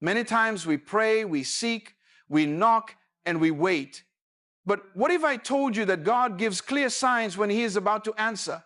Many times we pray, we seek, we knock, and we wait. But what if I told you that God gives clear signs when He is about to answer?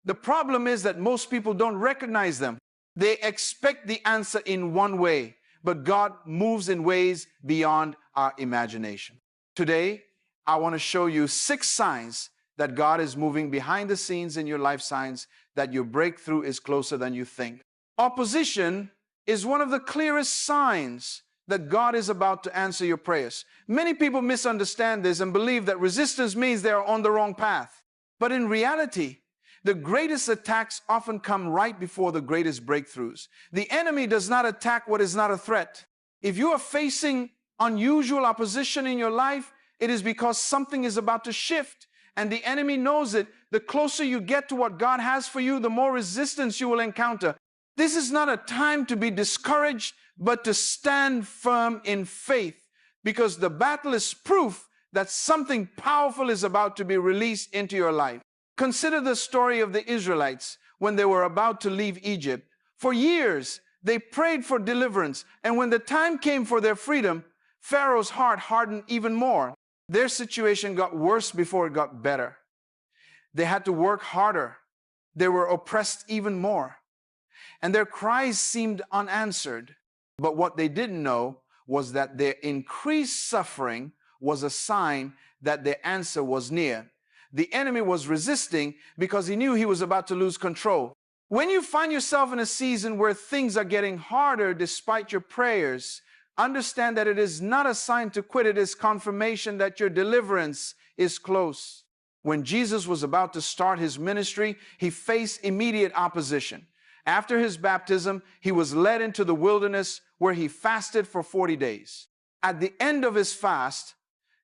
The problem is that most people don't recognize them. They expect the answer in one way, but God moves in ways beyond our imagination. Today, I want to show you 6 signs that God is moving behind the scenes in your life, signs that your breakthrough is closer than you think. Opposition is one of the clearest signs that God is about to answer your prayers. Many people misunderstand this and believe that resistance means they are on the wrong path. But in reality, the greatest attacks often come right before the greatest breakthroughs. The enemy does not attack what is not a threat. If you are facing unusual opposition in your life, it is because something is about to shift, and the enemy knows it. The closer you get to what God has for you, the more resistance you will encounter. This is not a time to be discouraged, but to stand firm in faith, because the battle is proof that something powerful is about to be released into your life. Consider the story of the Israelites when they were about to leave Egypt. For years, they prayed for deliverance, and when the time came for their freedom, Pharaoh's heart hardened even more. Their situation got worse before it got better. They had to work harder. They were oppressed even more. And their cries seemed unanswered. But what they didn't know was that their increased suffering was a sign that their answer was near. The enemy was resisting because he knew he was about to lose control. When you find yourself in a season where things are getting harder despite your prayers, understand that it is not a sign to quit. It is confirmation that your deliverance is close. When Jesus was about to start his ministry, he faced immediate opposition. After his baptism, he was led into the wilderness where he fasted for 40 days. At the end of his fast,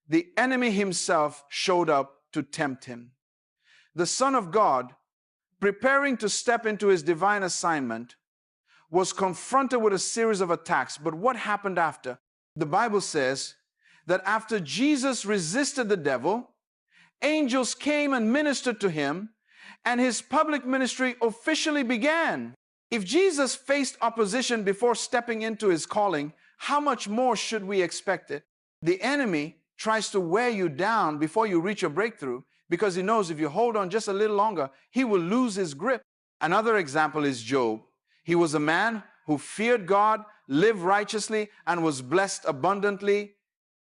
the enemy himself showed up to tempt him. The Son of God, preparing to step into his divine assignment, was confronted with a series of attacks. But what happened after? The Bible says that after Jesus resisted the devil, angels came and ministered to him, and his public ministry officially began. If Jesus faced opposition before stepping into his calling, how much more should we expect it? The enemy tries to wear you down before you reach your breakthrough, because he knows if you hold on just a little longer, he will lose his grip. Another example is Job. He was a man who feared God, lived righteously, and was blessed abundantly.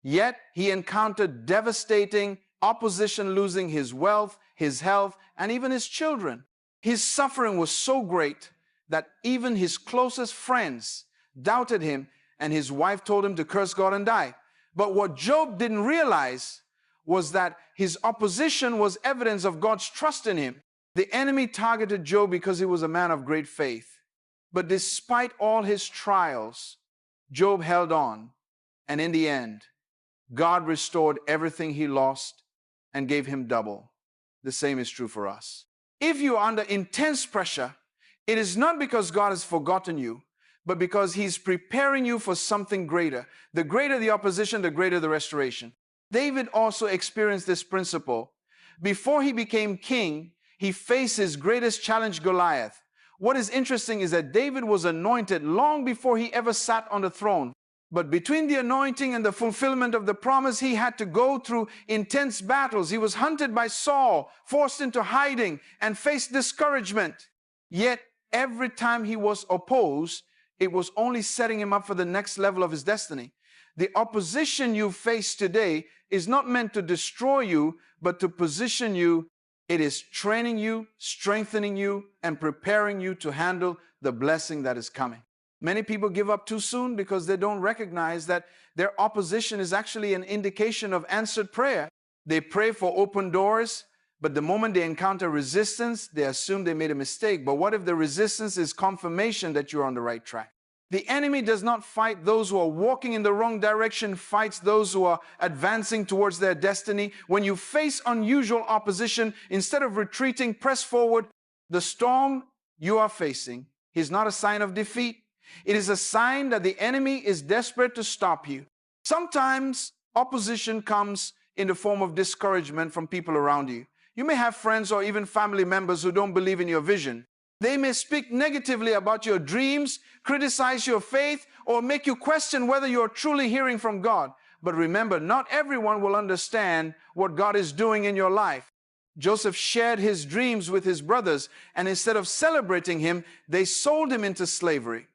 Yet he encountered devastating opposition, losing his wealth, his health, and even his children. His suffering was so great that even his closest friends doubted him, and his wife told him to curse God and die. But what Job didn't realize was that his opposition was evidence of God's trust in him. The enemy targeted Job because he was a man of great faith. But despite all his trials, Job held on, and in the end, God restored everything he lost and gave him double. The same is true for us. If you are under intense pressure, it is not because God has forgotten you, but because he's preparing you for something greater. The greater the opposition, the greater the restoration. David also experienced this principle. Before he became king, he faced his greatest challenge, Goliath. What is interesting is that David was anointed long before he ever sat on the throne. But between the anointing and the fulfillment of the promise, he had to go through intense battles. He was hunted by Saul, forced into hiding, and faced discouragement. Yet, every time he was opposed, it was only setting him up for the next level of his destiny. The opposition you face today is not meant to destroy you, but to position you. It is training you, strengthening you, and preparing you to handle the blessing that is coming. Many people give up too soon because they don't recognize that their opposition is actually an indication of answered prayer. They pray for open doors, but the moment they encounter resistance, they assume they made a mistake. But what if the resistance is confirmation that you're on the right track? The enemy does not fight those who are walking in the wrong direction, fights those who are advancing towards their destiny. When you face unusual opposition, instead of retreating, press forward. The storm you are facing is not a sign of defeat. It is a sign that the enemy is desperate to stop you. Sometimes opposition comes in the form of discouragement from people around you. You may have friends or even family members who don't believe in your vision. They may speak negatively about your dreams, criticize your faith, or make you question whether you're truly hearing from God. But remember, not everyone will understand what God is doing in your life. Joseph shared his dreams with his brothers, and instead of celebrating him, they sold him into slavery.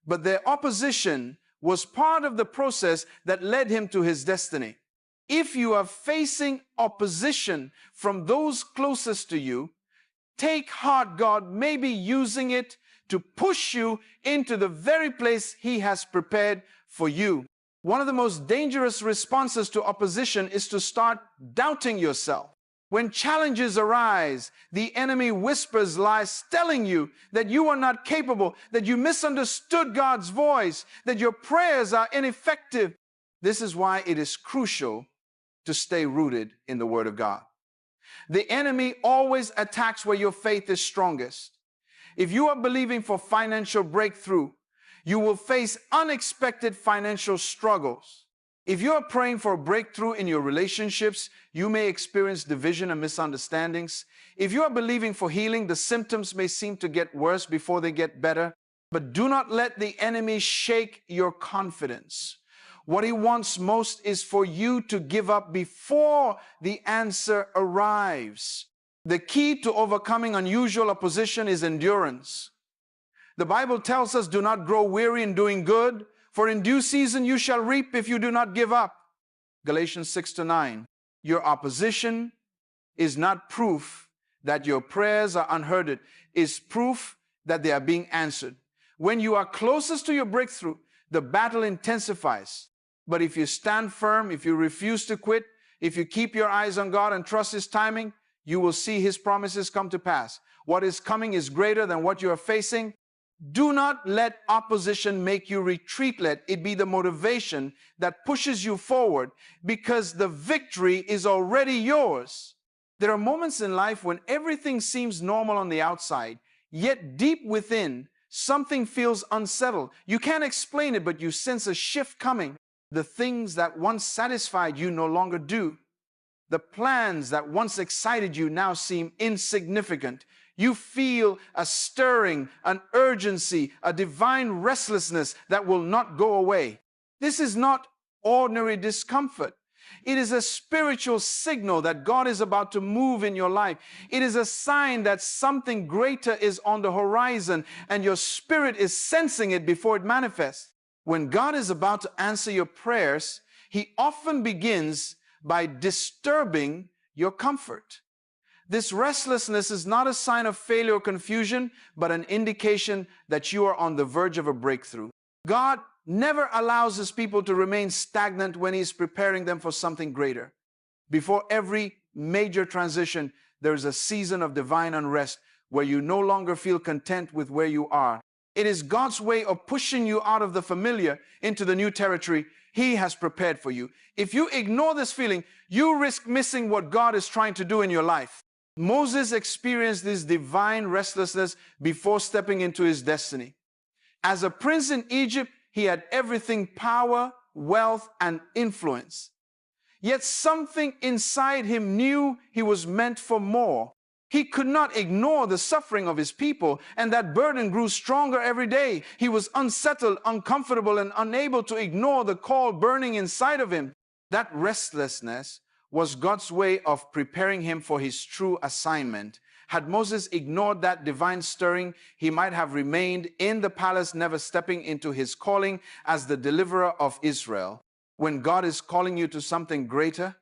But their opposition was part of the process that led him to his destiny. If you are facing opposition from those closest to you, take heart. God may be using it to push you into the very place He has prepared for you. One of the most dangerous responses to opposition is to start doubting yourself. When challenges arise, the enemy whispers lies telling you that you are not capable, that you misunderstood God's voice, that your prayers are ineffective. This is why it is crucial to stay rooted in the Word of God. The enemy always attacks where your faith is strongest. If you are believing for financial breakthrough, you will face unexpected financial struggles. If you are praying for a breakthrough in your relationships, you may experience division and misunderstandings. If you are believing for healing, the symptoms may seem to get worse before they get better. But do not let the enemy shake your confidence. What he wants most is for you to give up before the answer arrives. The key to overcoming unusual opposition is endurance. The Bible tells us, do not grow weary in doing good, for in due season you shall reap if you do not give up. Galatians 6-9. Your opposition is not proof that your prayers are unheard. It is proof that they are being answered. When you are closest to your breakthrough, the battle intensifies. But if you stand firm, if you refuse to quit, if you keep your eyes on God and trust His timing, you will see His promises come to pass. What is coming is greater than what you are facing. Do not let opposition make you retreat. Let it be the motivation that pushes you forward, because the victory is already yours. There are moments in life when everything seems normal on the outside, yet deep within, something feels unsettled. You can't explain it, but you sense a shift coming. The things that once satisfied you no longer do. The plans that once excited you now seem insignificant. You feel a stirring, an urgency, a divine restlessness that will not go away. This is not ordinary discomfort. It is a spiritual signal that God is about to move in your life. It is a sign that something greater is on the horizon, and your spirit is sensing it before it manifests. When God is about to answer your prayers, He often begins by disturbing your comfort. This restlessness is not a sign of failure or confusion, but an indication that you are on the verge of a breakthrough. God never allows His people to remain stagnant when He's preparing them for something greater. Before every major transition, there is a season of divine unrest where you no longer feel content with where you are. It is God's way of pushing you out of the familiar into the new territory He has prepared for you. If you ignore this feeling, you risk missing what God is trying to do in your life. Moses experienced this divine restlessness before stepping into his destiny. As a prince in Egypt, he had everything: power, wealth, and influence. Yet something inside him knew he was meant for more. He could not ignore the suffering of his people, and that burden grew stronger every day. He was unsettled, uncomfortable, and unable to ignore the call burning inside of him. That restlessness was God's way of preparing him for his true assignment. Had Moses ignored that divine stirring, he might have remained in the palace, never stepping into his calling as the deliverer of Israel. When God is calling you to something greater,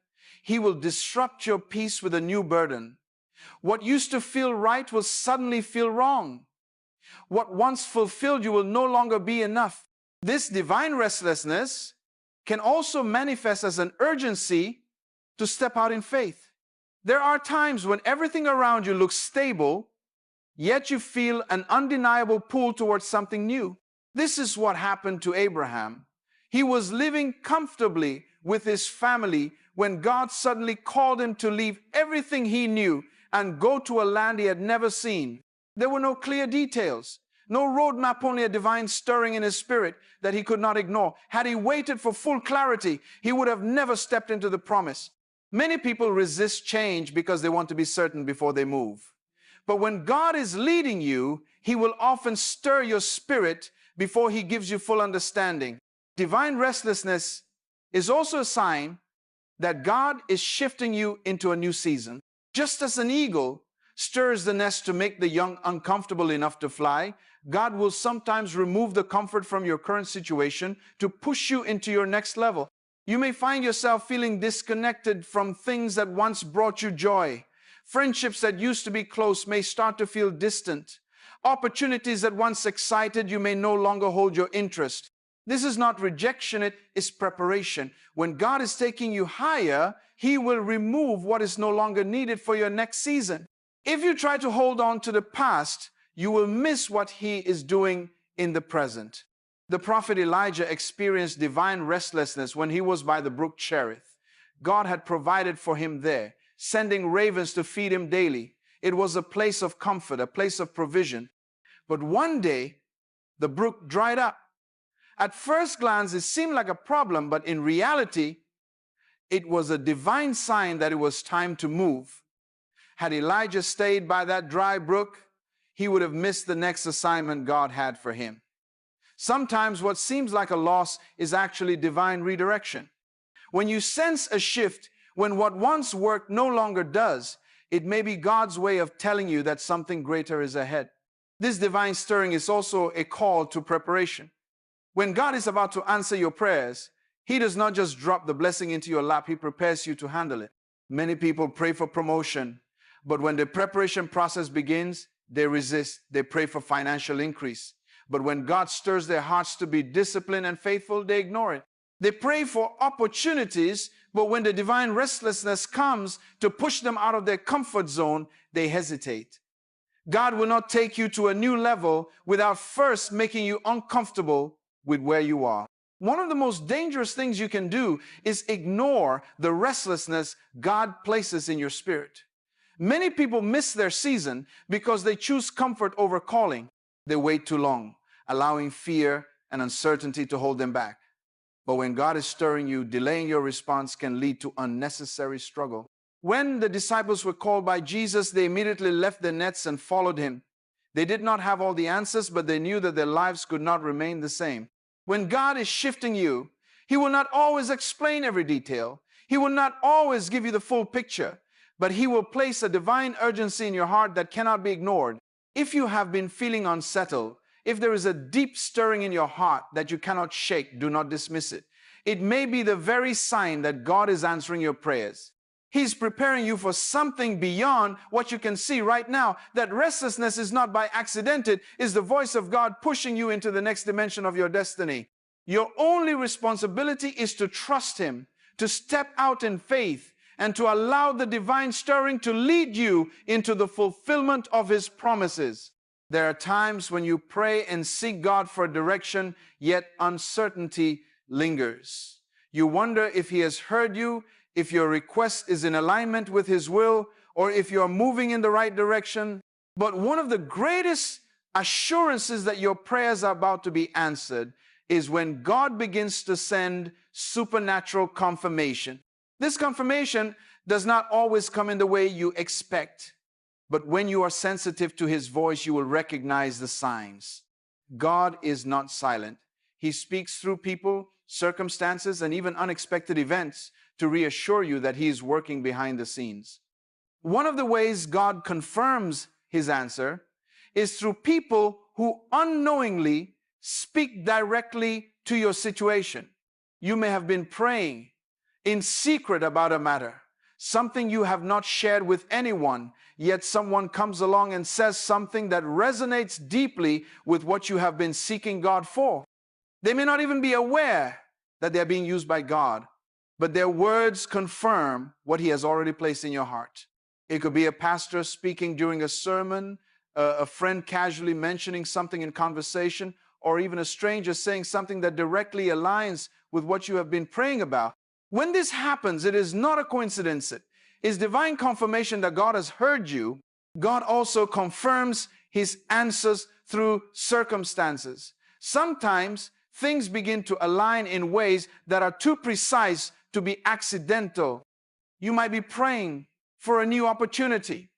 He will disrupt your peace with a new burden. What used to feel right will suddenly feel wrong. What once fulfilled you will no longer be enough. This divine restlessness can also manifest as an urgency to step out in faith. There are times when everything around you looks stable, yet you feel an undeniable pull towards something new. This is what happened to Abraham. He was living comfortably with his family when God suddenly called him to leave everything he knew and go to a land he had never seen. There were no clear details, no roadmap, only a divine stirring in his spirit that he could not ignore. Had he waited for full clarity, he would have never stepped into the promise. Many people resist change because they want to be certain before they move. But when God is leading you, He will often stir your spirit before He gives you full understanding. Divine restlessness is also a sign that God is shifting you into a new season. Just as an eagle stirs the nest to make the young uncomfortable enough to fly, God will sometimes remove the comfort from your current situation to push you into your next level. You may find yourself feeling disconnected from things that once brought you joy. Friendships that used to be close may start to feel distant. Opportunities that once excited you may no longer hold your interest. This is not rejection, it is preparation. When God is taking you higher, He will remove what is no longer needed for your next season. If you try to hold on to the past, you will miss what He is doing in the present. The prophet Elijah experienced divine restlessness when he was by the brook Cherith. God had provided for him there, sending ravens to feed him daily. It was a place of comfort, a place of provision. But one day, the brook dried up. At first glance, it seemed like a problem, but in reality, it was a divine sign that it was time to move. Had Elijah stayed by that dry brook, he would have missed the next assignment God had for him. Sometimes what seems like a loss is actually divine redirection. When you sense a shift, when what once worked no longer does, it may be God's way of telling you that something greater is ahead. This divine stirring is also a call to preparation. When God is about to answer your prayers, He does not just drop the blessing into your lap, He prepares you to handle it. Many people pray for promotion, but when the preparation process begins, they resist. They pray for financial increase. But when God stirs their hearts to be disciplined and faithful, they ignore it. They pray for opportunities, but when the divine restlessness comes to push them out of their comfort zone, they hesitate. God will not take you to a new level without first making you uncomfortable with where you are. One of the most dangerous things you can do is ignore the restlessness God places in your spirit. Many people miss their season because they choose comfort over calling. They wait too long, allowing fear and uncertainty to hold them back. But when God is stirring you, delaying your response can lead to unnecessary struggle. When the disciples were called by Jesus, they immediately left their nets and followed Him. They did not have all the answers, but they knew that their lives could not remain the same. When God is shifting you, He will not always explain every detail. He will not always give you the full picture, but He will place a divine urgency in your heart that cannot be ignored. If you have been feeling unsettled, if there is a deep stirring in your heart that you cannot shake, do not dismiss it. It may be the very sign that God is answering your prayers. He's preparing you for something beyond what you can see right now. That restlessness is not by accident. It is the voice of God pushing you into the next dimension of your destiny. Your only responsibility is to trust Him, to step out in faith, and to allow the divine stirring to lead you into the fulfillment of His promises. There are times when you pray and seek God for direction, yet uncertainty lingers. You wonder if He has heard you, if your request is in alignment with His will, or if you are moving in the right direction. But one of the greatest assurances that your prayers are about to be answered is when God begins to send supernatural confirmation. This confirmation does not always come in the way you expect. But when you are sensitive to His voice, you will recognize the signs. God is not silent. He speaks through people, circumstances, and even unexpected events to reassure you that He is working behind the scenes. One of the ways God confirms His answer is through people who unknowingly speak directly to your situation. You may have been praying in secret about a matter, something you have not shared with anyone, yet someone comes along and says something that resonates deeply with what you have been seeking God for. They may not even be aware that they're being used by God, but their words confirm what He has already placed in your heart. It could be a pastor speaking during a sermon, a friend casually mentioning something in conversation, or even a stranger saying something that directly aligns with what you have been praying about. When this happens, it is not a coincidence. It is divine confirmation that God has heard you. God also confirms His answers through circumstances. Sometimes things begin to align in ways that are too precise to be accidental. You might be praying for a new opportunity,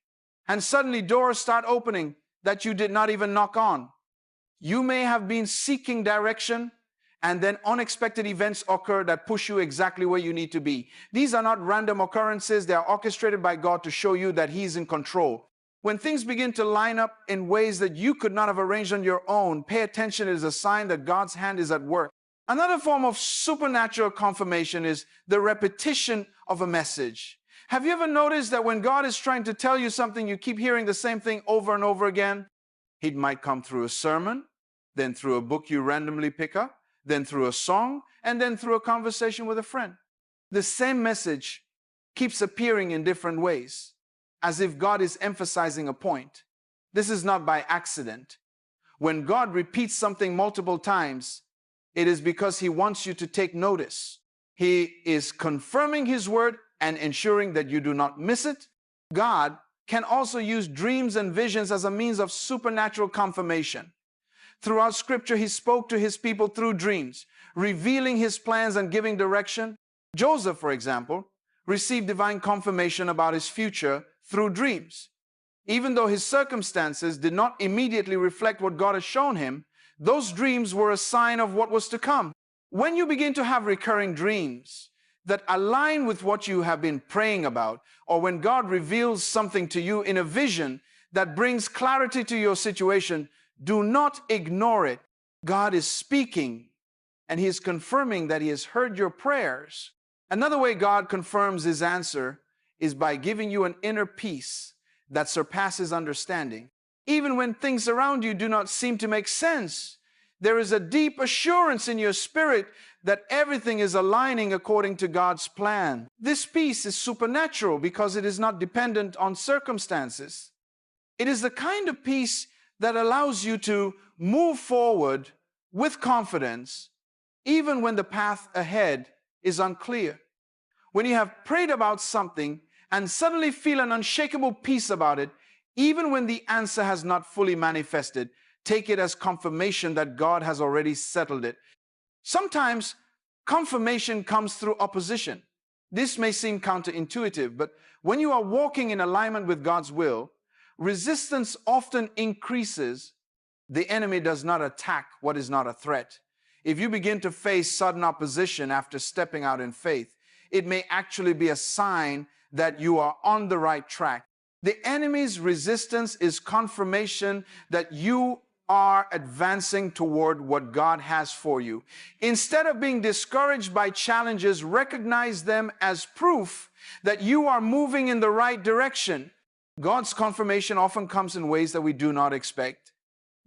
and suddenly doors start opening that you did not even knock on. You may have been seeking direction, and then unexpected events occur that push you exactly where you need to be. These are not random occurrences. They are orchestrated by God to show you that He's in control. When things begin to line up in ways that you could not have arranged on your own, pay attention. It is a sign that God's hand is at work. Another form of supernatural confirmation is the repetition of a message. Have you ever noticed that when God is trying to tell you something, you keep hearing the same thing over and over again? He might come through a sermon, then through a book you randomly pick up, then through a song, and then through a conversation with a friend. The same message keeps appearing in different ways, as if God is emphasizing a point. This is not by accident. When God repeats something multiple times, it is because He wants you to take notice. He is confirming His word and ensuring that you do not miss it. God can also use dreams and visions as a means of supernatural confirmation. Throughout Scripture, He spoke to His people through dreams, revealing His plans and giving direction. Joseph, for example, received divine confirmation about his future through dreams. Even though his circumstances did not immediately reflect what God has shown him, those dreams were a sign of what was to come. When you begin to have recurring dreams that align with what you have been praying about, or when God reveals something to you in a vision that brings clarity to your situation, do not ignore it. God is speaking, and He is confirming that He has heard your prayers. Another way God confirms His answer is by giving you an inner peace that surpasses understanding. Even when things around you do not seem to make sense, there is a deep assurance in your spirit that everything is aligning according to God's plan. This peace is supernatural because it is not dependent on circumstances. It is the kind of peace that allows you to move forward with confidence, even when the path ahead is unclear. When you have prayed about something and suddenly feel an unshakable peace about it, even when the answer has not fully manifested, take it as confirmation that God has already settled it. Sometimes confirmation comes through opposition. This may seem counterintuitive, but when you are walking in alignment with God's will, resistance often increases. The enemy does not attack what is not a threat. If you begin to face sudden opposition after stepping out in faith, it may actually be a sign that you are on the right track. The enemy's resistance is confirmation that you are advancing toward what God has for you. Instead of being discouraged by challenges, recognize them as proof that you are moving in the right direction. God's confirmation often comes in ways that we do not expect.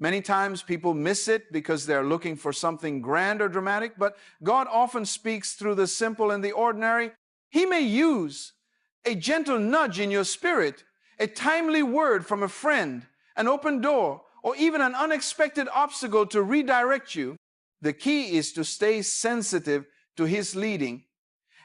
Many times people miss it because they're looking for something grand or dramatic, but God often speaks through the simple and the ordinary. He may use a gentle nudge in your spirit, a timely word from a friend, an open door, or even an unexpected obstacle to redirect you. The key is to stay sensitive to His leading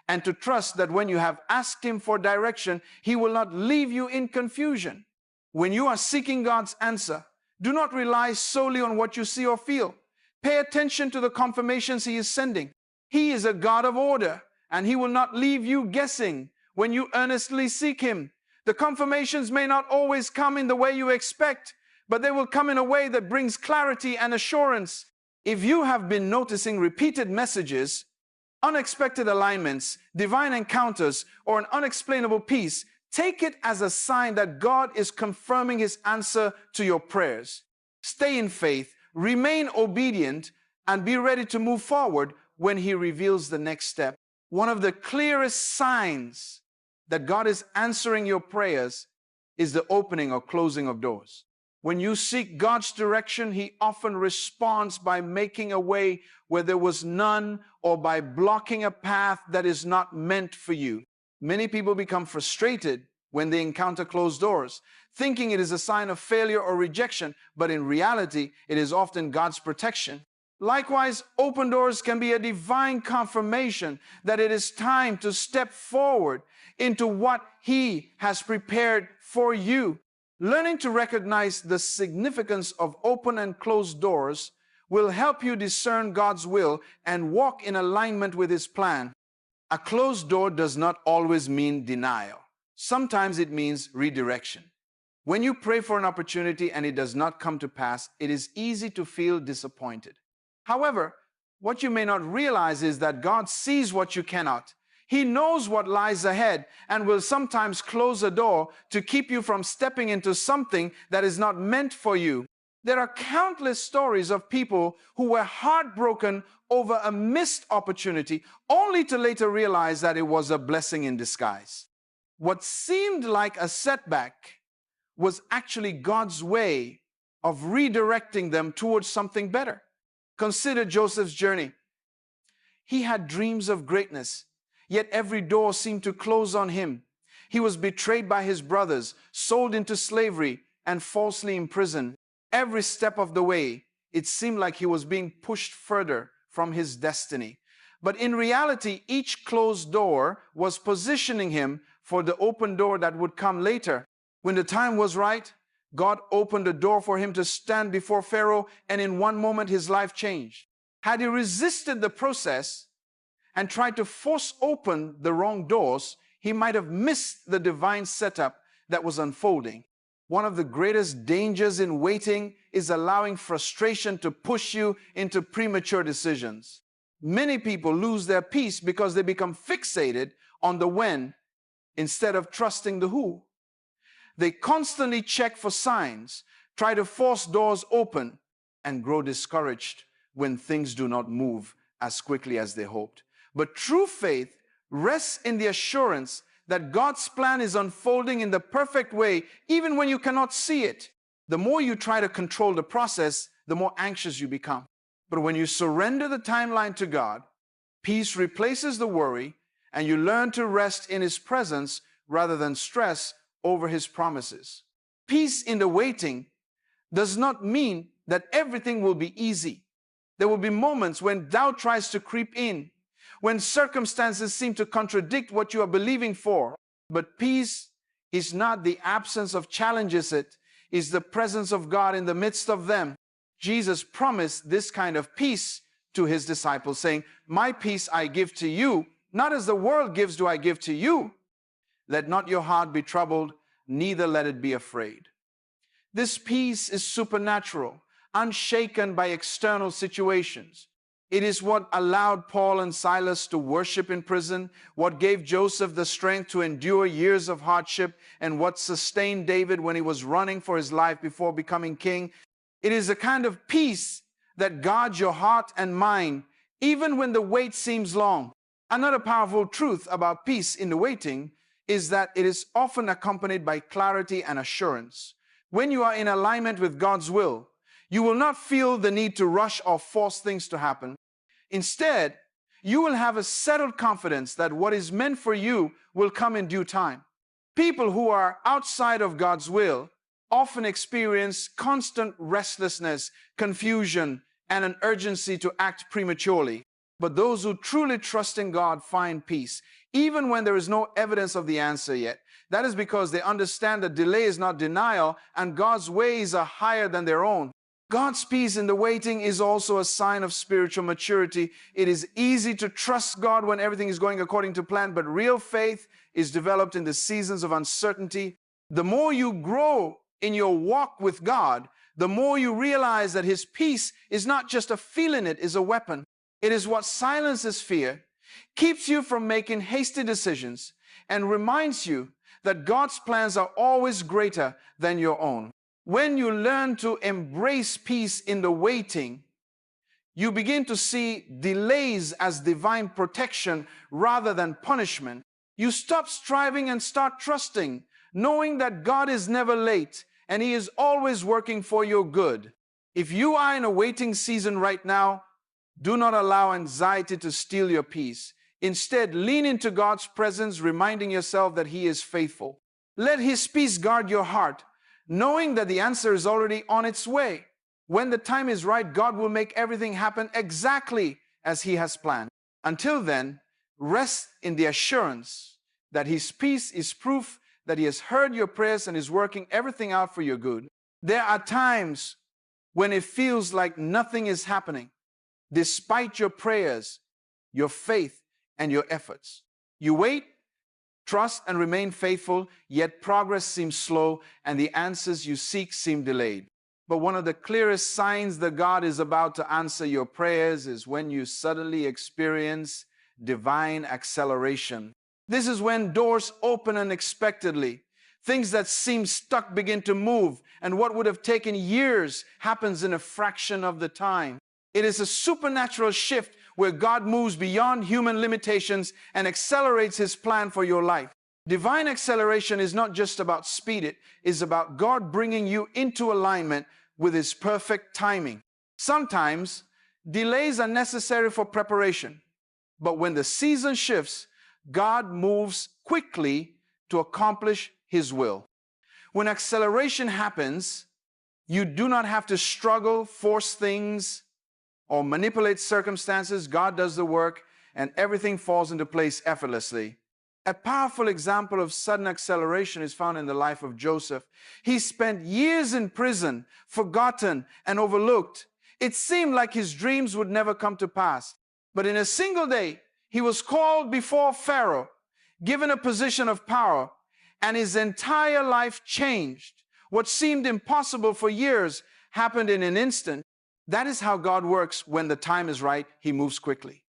and to trust that when you have asked Him for direction, He will not leave you in confusion. When you are seeking God's answer, do not rely solely on what you see or feel. Pay attention to the confirmations He is sending. He is a God of order, and He will not leave you guessing when you earnestly seek Him. The confirmations may not always come in the way you expect, but they will come in a way that brings clarity and assurance. If you have been noticing repeated messages, unexpected alignments, divine encounters, or an unexplainable peace, take it as a sign that God is confirming His answer to your prayers. Stay in faith, remain obedient, and be ready to move forward when He reveals the next step. One of the clearest signs that God is answering your prayers is the opening or closing of doors. When you seek God's direction, He often responds by making a way where there was none, or by blocking a path that is not meant for you. Many people become frustrated when they encounter closed doors, thinking it is a sign of failure or rejection, but in reality, it is often God's protection. Likewise, open doors can be a divine confirmation that it is time to step forward into what He has prepared for you. Learning to recognize the significance of open and closed doors will help you discern God's will and walk in alignment with His plan. A closed door does not always mean denial. Sometimes it means redirection. When you pray for an opportunity and it does not come to pass, it is easy to feel disappointed. However, what you may not realize is that God sees what you cannot. He knows what lies ahead and will sometimes close a door to keep you from stepping into something that is not meant for you. There are countless stories of people who were heartbroken over a missed opportunity, only to later realize that it was a blessing in disguise. What seemed like a setback was actually God's way of redirecting them towards something better. Consider Joseph's journey. He had dreams of greatness, yet every door seemed to close on him. He was betrayed by his brothers, sold into slavery, and falsely imprisoned. Every step of the way, it seemed like he was being pushed further from his destiny. But in reality, each closed door was positioning him for the open door that would come later. When the time was right, God opened a door for him to stand before Pharaoh, and in one moment his life changed. Had he resisted the process and tried to force open the wrong doors, he might have missed the divine setup that was unfolding. One of the greatest dangers in waiting is allowing frustration to push you into premature decisions. Many people lose their peace because they become fixated on the when instead of trusting the who. They constantly check for signs, try to force doors open, and grow discouraged when things do not move as quickly as they hoped. But true faith rests in the assurance that God's plan is unfolding in the perfect way, even when you cannot see it. The more you try to control the process, the more anxious you become. But when you surrender the timeline to God, peace replaces the worry, and you learn to rest in His presence rather than stress over His promises. Peace in the waiting does not mean that everything will be easy. There will be moments when doubt tries to creep in, when circumstances seem to contradict what you are believing for. But peace is not the absence of challenges, it is the presence of God in the midst of them. Jesus promised this kind of peace to His disciples, saying, "My peace I give to you, not as the world gives do I give to you. Let not your heart be troubled, neither let it be afraid." This peace is supernatural, unshaken by external situations. It is what allowed Paul and Silas to worship in prison, what gave Joseph the strength to endure years of hardship, and what sustained David when he was running for his life before becoming king. It is a kind of peace that guards your heart and mind, even when the wait seems long. Another powerful truth about peace in the waiting is that it is often accompanied by clarity and assurance. When you are in alignment with God's will, you will not feel the need to rush or force things to happen. Instead, you will have a settled confidence that what is meant for you will come in due time. People who are outside of God's will often experience constant restlessness, confusion, and an urgency to act prematurely. But those who truly trust in God find peace, even when there is no evidence of the answer yet. That is because they understand that delay is not denial, and God's ways are higher than their own. God's peace in the waiting is also a sign of spiritual maturity. It is easy to trust God when everything is going according to plan, but real faith is developed in the seasons of uncertainty. The more you grow in your walk with God, the more you realize that His peace is not just a feeling, it is a weapon. It is what silences fear, keeps you from making hasty decisions, and reminds you that God's plans are always greater than your own. When you learn to embrace peace in the waiting, you begin to see delays as divine protection rather than punishment. You stop striving and start trusting, knowing that God is never late and He is always working for your good. If you are in a waiting season right now, do not allow anxiety to steal your peace. Instead, lean into God's presence, reminding yourself that He is faithful. Let His peace guard your heart, knowing that the answer is already on its way. When the time is right, God will make everything happen exactly as He has planned. Until then, rest in the assurance that His peace is proof that He has heard your prayers and is working everything out for your good. There are times when it feels like nothing is happening, despite your prayers, your faith, and your efforts. You wait, Trust and remain faithful, yet progress seems slow and the answers you seek seem delayed. But one of the clearest signs that God is about to answer your prayers is when you suddenly experience divine acceleration. This is when doors open unexpectedly. Things that seem stuck begin to move, and what would have taken years happens in a fraction of the time. It is a supernatural shift where God moves beyond human limitations and accelerates His plan for your life. Divine acceleration is not just about speed, it is about God bringing you into alignment with His perfect timing. Sometimes delays are necessary for preparation, but when the season shifts, God moves quickly to accomplish His will. When acceleration happens, you do not have to struggle, force things, or manipulate circumstances. God does the work and everything falls into place effortlessly. A powerful example of sudden acceleration is found in the life of Joseph. He spent years in prison, forgotten and overlooked. It seemed like his dreams would never come to pass. But in a single day, he was called before Pharaoh, given a position of power, and his entire life changed. What seemed impossible for years happened in an instant. That is how God works. When the time is right, He moves quickly.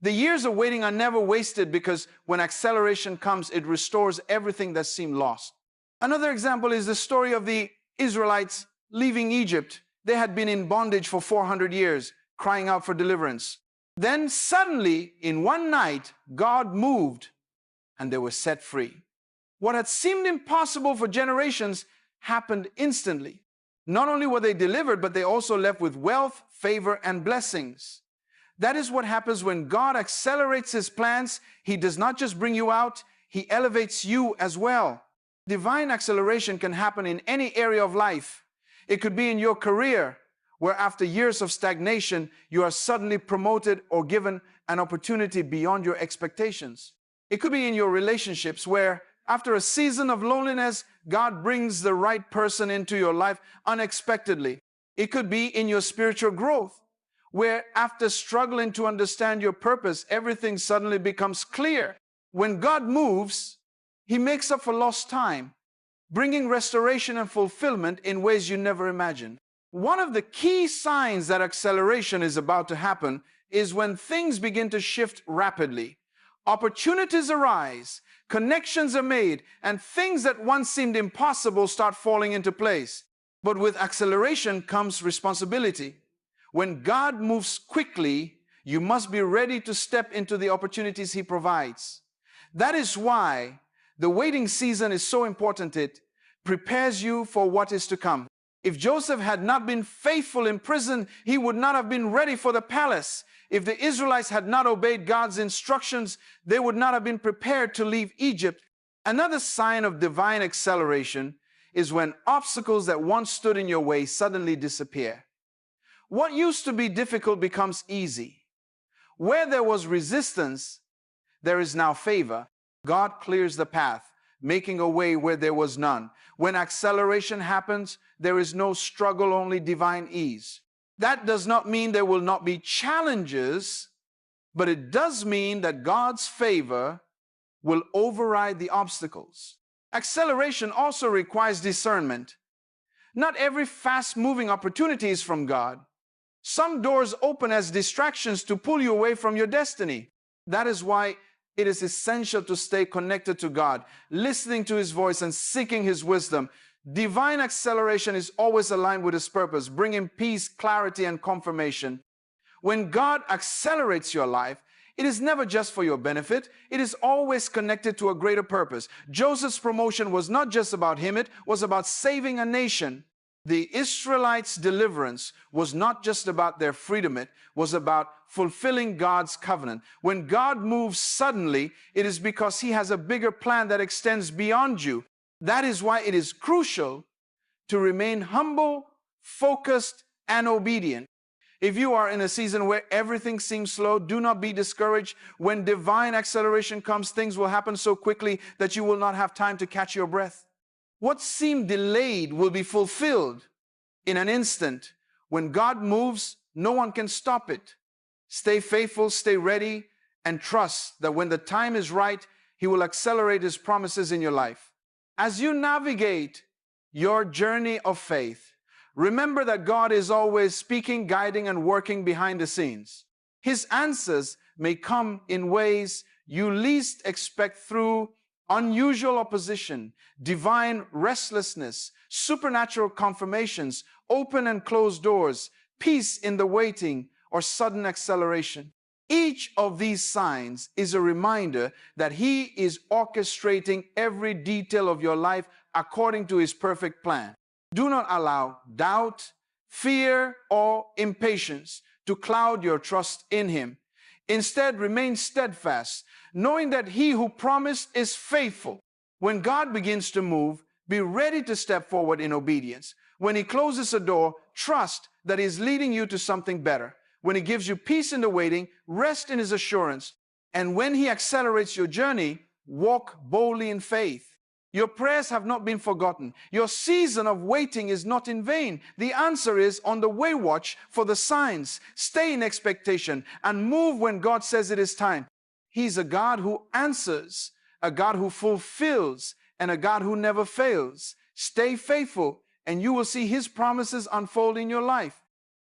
The years of waiting are never wasted, because when acceleration comes, it restores everything that seemed lost. Another example is the story of the Israelites leaving Egypt. They had been in bondage for 400 years, crying out for deliverance. Then suddenly, in one night, God moved and they were set free. What had seemed impossible for generations happened instantly. Not only were they delivered, but they also left with wealth, favor, and blessings. That is what happens when God accelerates His plans. He does not just bring you out, He elevates you as well. Divine acceleration can happen in any area of life. It could be in your career, where after years of stagnation, you are suddenly promoted or given an opportunity beyond your expectations. It could be in your relationships, where after a season of loneliness, God brings the right person into your life unexpectedly. It could be in your spiritual growth, where after struggling to understand your purpose, everything suddenly becomes clear. When God moves, He makes up for lost time, bringing restoration and fulfillment in ways you never imagined. One of the key signs that acceleration is about to happen is when things begin to shift rapidly. Opportunities arise, connections are made, and things that once seemed impossible start falling into place. But with acceleration comes responsibility. When God moves quickly, you must be ready to step into the opportunities He provides. That is why the waiting season is so important. It prepares you for what is to come. If Joseph had not been faithful in prison, he would not have been ready for the palace. If the Israelites had not obeyed God's instructions, they would not have been prepared to leave Egypt. Another sign of divine acceleration is when obstacles that once stood in your way suddenly disappear. What used to be difficult becomes easy. Where there was resistance, there is now favor. God clears the path, making a way where there was none. When acceleration happens, there is no struggle, only divine ease. That does not mean there will not be challenges, but it does mean that God's favor will override the obstacles. Acceleration also requires discernment. Not every fast-moving opportunity is from God. Some doors open as distractions to pull you away from your destiny. That is why it is essential to stay connected to God, listening to His voice and seeking His wisdom. Divine acceleration is always aligned with His purpose, bringing peace, clarity, and confirmation. When God accelerates your life, it is never just for your benefit. It is always connected to a greater purpose. Joseph's promotion was not just about him, it was about saving a nation. The Israelites' deliverance was not just about their freedom, it was about fulfilling God's covenant. When God moves suddenly, it is because He has a bigger plan that extends beyond you. That is why it is crucial to remain humble, focused, and obedient. If you are in a season where everything seems slow, do not be discouraged. When divine acceleration comes, things will happen so quickly that you will not have time to catch your breath. What seemed delayed will be fulfilled in an instant. When God moves, no one can stop it. Stay faithful, stay ready, and trust that when the time is right, He will accelerate His promises in your life. As you navigate your journey of faith, remember that God is always speaking, guiding, and working behind the scenes. His answers may come in ways you least expect through unusual opposition, divine restlessness, supernatural confirmations, open and closed doors, peace in the waiting, or sudden acceleration. Each of these signs is a reminder that He is orchestrating every detail of your life according to His perfect plan. Do not allow doubt, fear, or impatience to cloud your trust in Him. Instead, remain steadfast, knowing that He who promised is faithful. When God begins to move, be ready to step forward in obedience. When He closes a door, trust that He's leading you to something better. When He gives you peace in the waiting, rest in His assurance. And when He accelerates your journey, walk boldly in faith. Your prayers have not been forgotten. Your season of waiting is not in vain. The answer is on the way. Watch for the signs. Stay in expectation and move when God says it is time. He's a God who answers, a God who fulfills, and a God who never fails. Stay faithful, and you will see His promises unfold in your life.